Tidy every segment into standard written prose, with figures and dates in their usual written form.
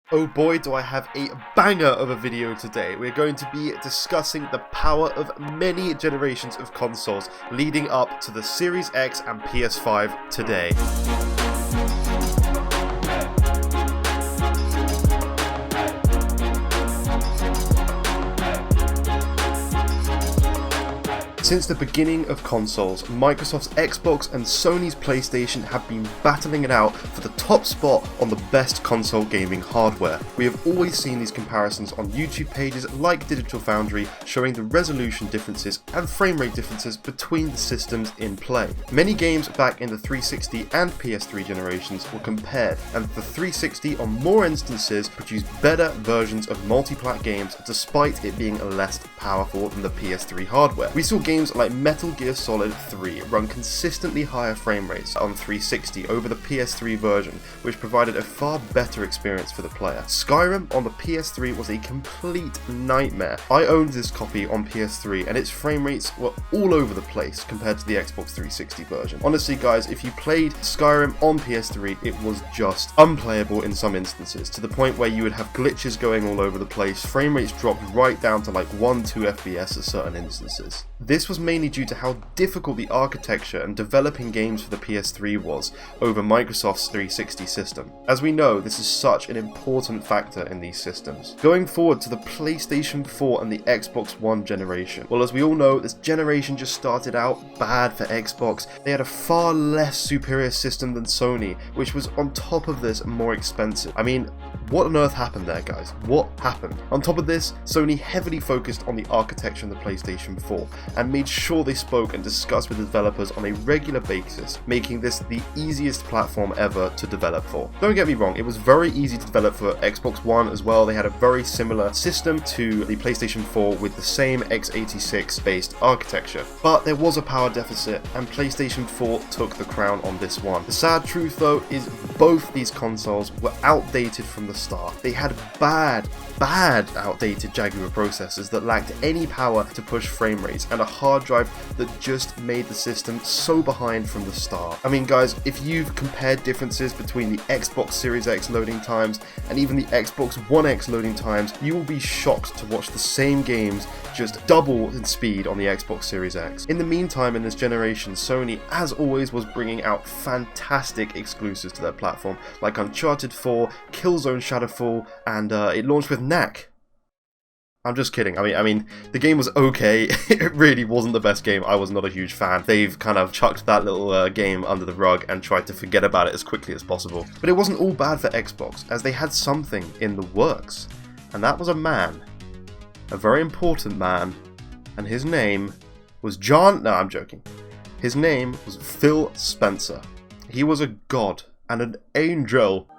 Oh boy, do I have a banger of a video today. We're going to be discussing the power of many generations of consoles leading up to the Series X and PS5 today. Since the beginning of consoles, Microsoft's Xbox and Sony's PlayStation have been battling it out for the top spot on the best console gaming hardware. We have always seen these comparisons on YouTube pages like Digital Foundry showing the resolution differences and frame rate differences between the systems in play. Many games back in the 360 and PS3 generations were compared, and the 360 on more instances produced better versions of multi-plat games despite it being less powerful than the PS3 hardware. We saw games like Metal Gear Solid 3 run consistently higher frame rates on 360 over the PS3 version, which provided a far better experience for the player. Skyrim on the PS3 was a complete nightmare. I owned this copy on PS3 and its frame rates were all over the place compared to the Xbox 360 version. Honestly guys, if you played Skyrim on PS3, it was just unplayable in some instances, to the point where you would have glitches going all over the place, frame rates dropped right down to like 1-2 FPS at certain instances. This was mainly due to how difficult the architecture and developing games for the PS3 was over Microsoft's 360 system. As we know, this is such an important factor in these systems. Going forward to the PlayStation 4 and the Xbox One generation, well, as we all know, this generation just started out bad for Xbox. They had a far less superior system than Sony, which was on top of this more expensive. I mean, what on earth happened there, guys? What happened? On top of this, Sony heavily focused on the architecture in the PlayStation 4 and made sure they spoke and discussed with developers on a regular basis, making this the easiest platform ever to develop for. Don't get me wrong, it was very easy to develop for Xbox One as well. They had a very similar system to the PlayStation 4 with the same x86 based architecture, but there was a power deficit and PlayStation 4 took the crown on this one. The sad truth though is both these consoles were outdated from the start. They had bad outdated Jaguar processors that lacked any power to push frame rates and a hard drive that just made the system so behind from the start. I mean guys, if you've compared differences between the Xbox Series X loading times and even the Xbox One X loading times, you will be shocked to watch the same games just double in speed on the Xbox Series X. In the meantime, in this generation, Sony, as always, was bringing out fantastic exclusives to their platform, like Uncharted 4, Killzone Shadowfall, and it launched with Knack. I'm just kidding. I mean, the game was okay. It really wasn't the best game. I was not a huge fan. They've kind of chucked that little game under the rug and tried to forget about it as quickly as possible. But it wasn't all bad for Xbox, as they had something in the works. And that was a man. A very important man. And his name was John... No, I'm joking. His name was Phil Spencer. He was a god and an angel.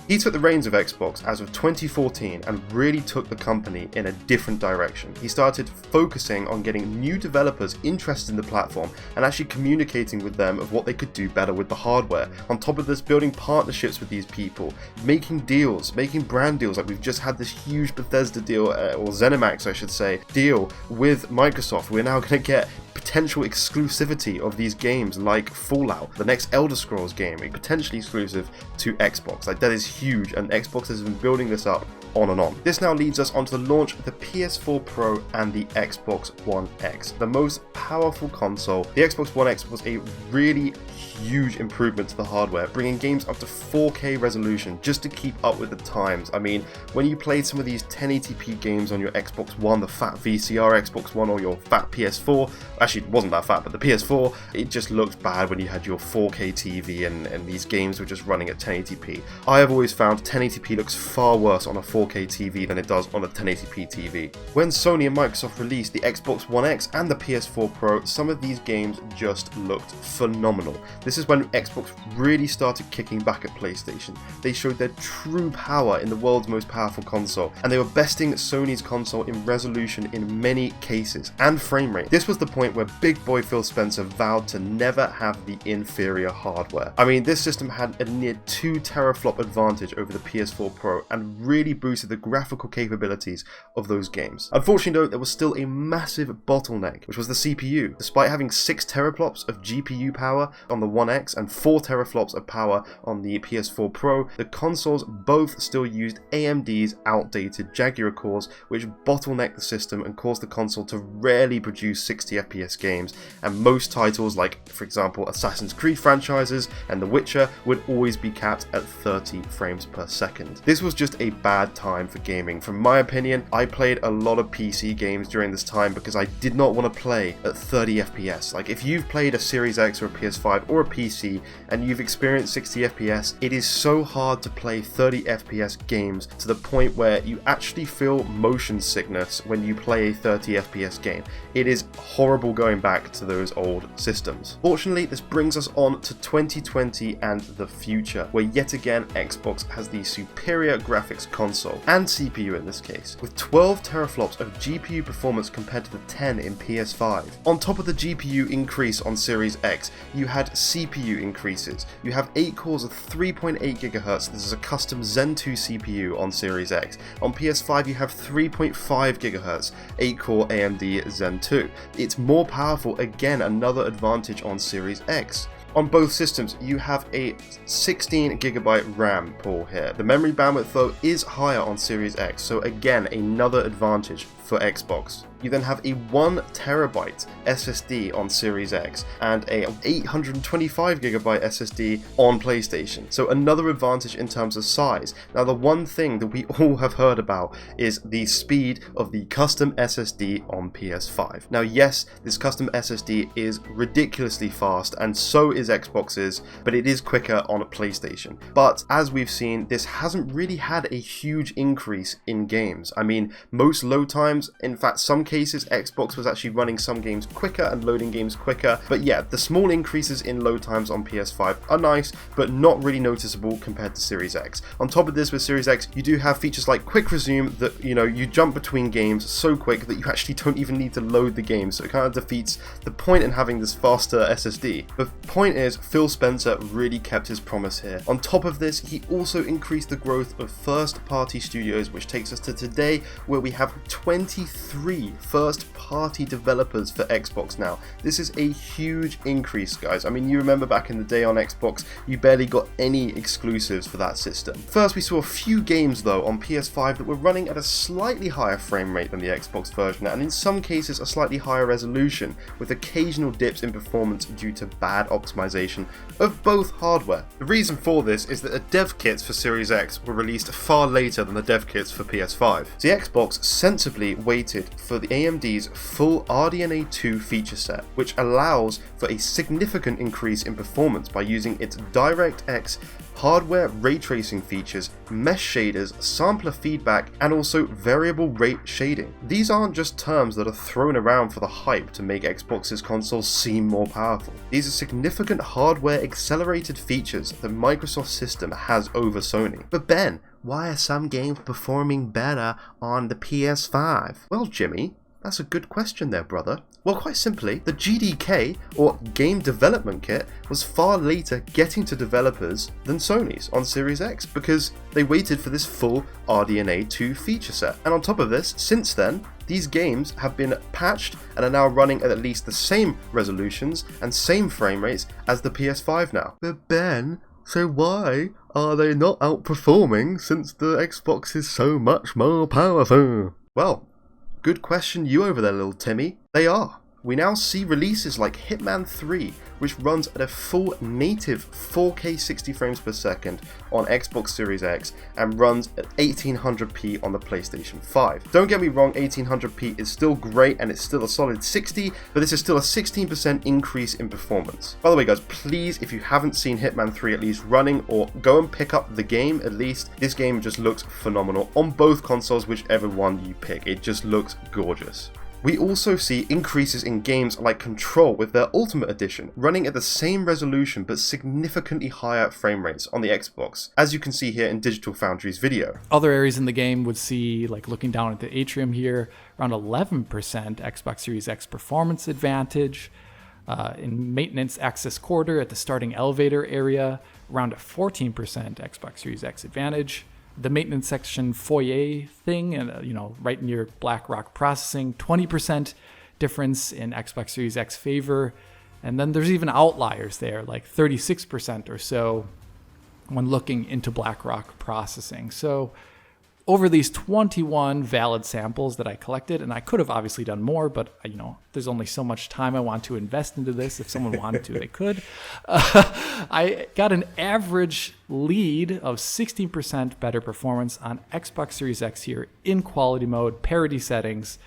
He took the reins of Xbox as of 2014 and really took the company in a different direction. He started focusing on getting new developers interested in the platform and actually communicating with them of what they could do better with the hardware. On top of this, building partnerships with these people, making deals, making brand deals, like we've just had this huge Bethesda deal, or ZeniMax I should say, deal with Microsoft. We're now going to get potential exclusivity of these games like Fallout, the next Elder Scrolls game, potentially exclusive to Xbox. Like, that is huge, and Xbox has been building this up on and on. This now leads us onto the launch of the PS4 Pro and the Xbox One X, the most powerful console. The Xbox One X was a really huge improvement to the hardware, bringing games up to 4K resolution just to keep up with the times. I mean, when you played some of these 1080p games on your Xbox One, the fat VCR Xbox One, or your fat PS4, actually it wasn't that fat, but the PS4, it just looked bad when you had your 4K TV and these games were just running at 1080p. I have always found 1080p looks far worse on a 4K TV than it does on a 1080p TV. When Sony and Microsoft released the Xbox One X and the PS4 Pro, some of these games just looked phenomenal. This is when Xbox really started kicking back at PlayStation. They showed their true power in the world's most powerful console, and they were besting Sony's console in resolution in many cases, and frame rate. This was the point point where big boy Phil Spencer vowed to never have the inferior hardware. I mean, this system had a near 2 teraflop advantage over the PS4 Pro and really boosted the graphical capabilities of those games. Unfortunately though, there was still a massive bottleneck, which was the CPU. Despite having 6 teraflops of GPU power on the One X and 4 teraflops of power on the PS4 Pro, the consoles both still used AMD's outdated Jaguar cores, which bottlenecked the system and caused the console to rarely produce 60 FPS games, and most titles like, for example, Assassin's Creed franchises and The Witcher would always be capped at 30 frames per second. This was just a bad time for gaming. From my opinion, I played a lot of PC games during this time because I did not want to play at 30 FPS. Like, if you've played a Series X or a PS5 or a PC and you've experienced 60 FPS, it is so hard to play 30 FPS games to the point where you actually feel motion sickness when you play a 30 FPS game. It is horrible going back to those old systems. Fortunately, this brings us on to 2020 and the future, where yet again Xbox has the superior graphics console, and CPU in this case, with 12 teraflops of GPU performance compared to the 10 in PS5. On top of the GPU increase on Series X, you had CPU increases. You have 8 cores of 3.8 GHz. This is a custom Zen 2 CPU on Series X. On PS5 you have 3.5 GHz, 8-core AMD Zen 2. It's more powerful, again another advantage on Series X. On both systems, you have a 16GB RAM pool here. The memory bandwidth though is higher on Series X, so again another advantage for Xbox. You then have a 1TB SSD on Series X and a 825GB SSD on PlayStation, so another advantage in terms of size. Now, the one thing that we all have heard about is the speed of the custom SSD on PS5. Now yes, this custom SSD is ridiculously fast and so is Xbox's, but it is quicker on a PlayStation. But as we've seen, this hasn't really had a huge increase in games. I mean, most load times, in fact some cases Xbox was actually running some games quicker and loading games quicker, but yeah, the small increases in load times on PS5 are nice, but not really noticeable compared to Series X. On top of this, with Series X, you do have features like quick resume that, you know, you jump between games so quick that you actually don't even need to load the game, so it kind of defeats the point in having this faster SSD. The point is, Phil Spencer really kept his promise here. On top of this, he also increased the growth of first-party studios, which takes us to today, where we have 23 first-party developers for Xbox now. This is a huge increase, guys. I mean, you remember back in the day on Xbox, you barely got any exclusives for that system. First, we saw a few games though on PS5 that were running at a slightly higher frame rate than the Xbox version, and in some cases a slightly higher resolution, with occasional dips in performance due to bad optimization of both hardware. The reason for this is that the dev kits for Series X were released far later than the dev kits for PS5. The Xbox sensibly waited for the AMD's full RDNA 2 feature set, which allows for a significant increase in performance by using its DirectX hardware ray tracing features, mesh shaders, sampler feedback, and also variable rate shading. These aren't just terms that are thrown around for the hype to make Xbox's consoles seem more powerful. These are significant hardware accelerated features that Microsoft's system has over Sony. But Ben, why are some games performing better on the PS5? Well, Jimmy, that's a good question there, brother. Well, quite simply, the GDK, or Game Development Kit, was far later getting to developers than Sony's on Series X because they waited for this full RDNA 2 feature set. And on top of this, since then, these games have been patched and are now running at least the same resolutions and same frame rates as the PS5 now. But Ben, so why are they not outperforming since the Xbox is so much more powerful? Well, good question you over there, little Timmy. They are. We now see releases like Hitman 3, which runs at a full native 4K 60 frames per second on Xbox Series X and runs at 1800p on the PlayStation 5. Don't get me wrong, 1800p is still great and it's still a solid 60, but this is still a 16% increase in performance. By the way guys, please, if you haven't seen Hitman 3 at least running, or go and pick up the game at least, this game just looks phenomenal on both consoles, whichever one you pick. It just looks gorgeous. We also see increases in games like Control with their Ultimate Edition, running at the same resolution but significantly higher frame rates on the Xbox, as you can see here in Digital Foundry's video. Other areas in the game would see, like looking down at the atrium here, around 11% Xbox Series X performance advantage. In maintenance access corridor at the starting elevator area, around a 14% Xbox Series X advantage. The maintenance section foyer thing, and right near BlackRock processing, 20% difference in Xbox Series X favor. And then there's even outliers there, like 36% or so when looking into BlackRock processing. So over these 21 valid samples that I collected, and I could have obviously done more, but there's only so much time I want to invest into this. If someone wanted to, they could. I got an average lead of 16% better performance on Xbox Series X here in quality mode, parity settings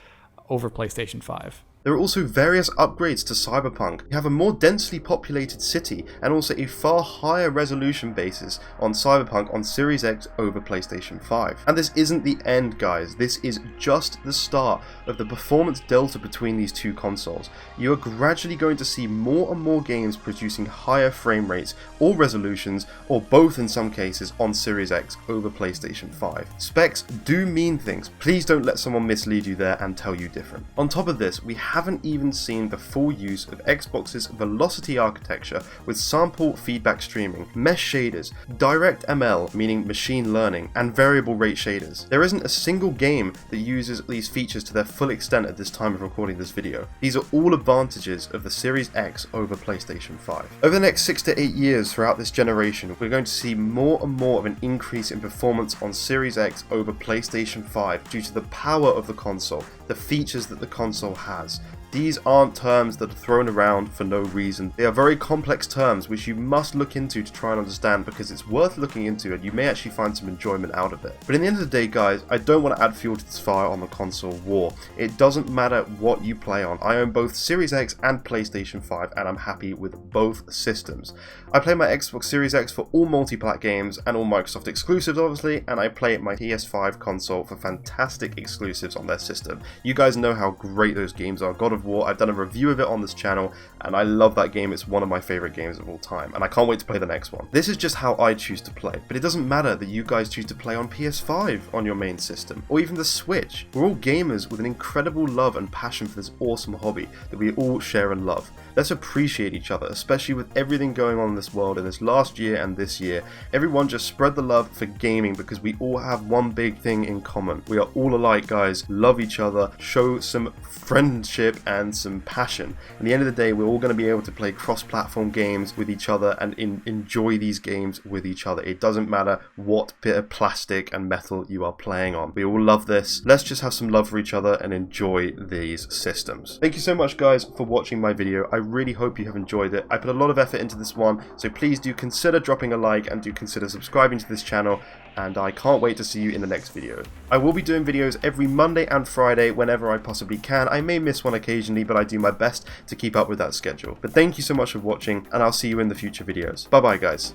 over PlayStation 5. There are also various upgrades to Cyberpunk. You have a more densely populated city and also a far higher resolution basis on Cyberpunk on Series X over PlayStation 5. And this isn't the end, guys. This is just the start of the performance delta between these two consoles. You are gradually going to see more and more games producing higher frame rates or resolutions, or both in some cases, on Series X over PlayStation 5. Specs do mean things. Please don't let someone mislead you there and tell you different. On top of this, we haven't even seen the full use of Xbox's Velocity architecture with sample feedback streaming, mesh shaders, direct ML, meaning machine learning, and variable rate shaders. There isn't a single game that uses these features to their full extent at this time of recording this video. These are all advantages of the Series X over PlayStation 5. Over the next 6 to 8 years throughout this generation, we're going to see more and more of an increase in performance on Series X over PlayStation 5 due to the power of the console, the features that the console has. These aren't terms that are thrown around for no reason. They are very complex terms which you must look into to try and understand, because it's worth looking into and you may actually find some enjoyment out of it. But in the end of the day, guys, I don't want to add fuel to this fire on the console war. It doesn't matter what you play on. I own both Series X and PlayStation 5 and I'm happy with both systems. I play my Xbox Series X for all multi-plat games and all Microsoft exclusives obviously, and I play my PS5 console for fantastic exclusives on their system. You guys know how great those games are. God of War, I've done a review of it on this channel and I love that game. It's one of my favorite games of all time and I can't wait to play the next one. This is just how I choose to play, but it doesn't matter that you guys choose to play on PS5 on your main system or even the Switch. We're all gamers with an incredible love and passion for this awesome hobby that we all share and love. Let's appreciate each other, especially with everything going on in this world in this last year and this year. Everyone just spread the love for gaming because we all have one big thing in common. We are all alike, guys. Love each other, show some friendship and some passion. At the end of the day, we're all going to be able to play cross-platform games with each other and enjoy these games with each other. It doesn't matter what bit of plastic and metal you are playing on. We all love this. Let's just have some love for each other and enjoy these systems. Thank you so much, guys, for watching my video. I really hope you have enjoyed it. I put a lot of effort into this one, so please do consider dropping a like and do consider subscribing to this channel, and I can't wait to see you in the next video. I will be doing videos every Monday and Friday whenever I possibly can. I may miss one occasionally, but I do my best to keep up with that schedule. But thank you so much for watching, and I'll see you in the future videos. Bye bye, guys.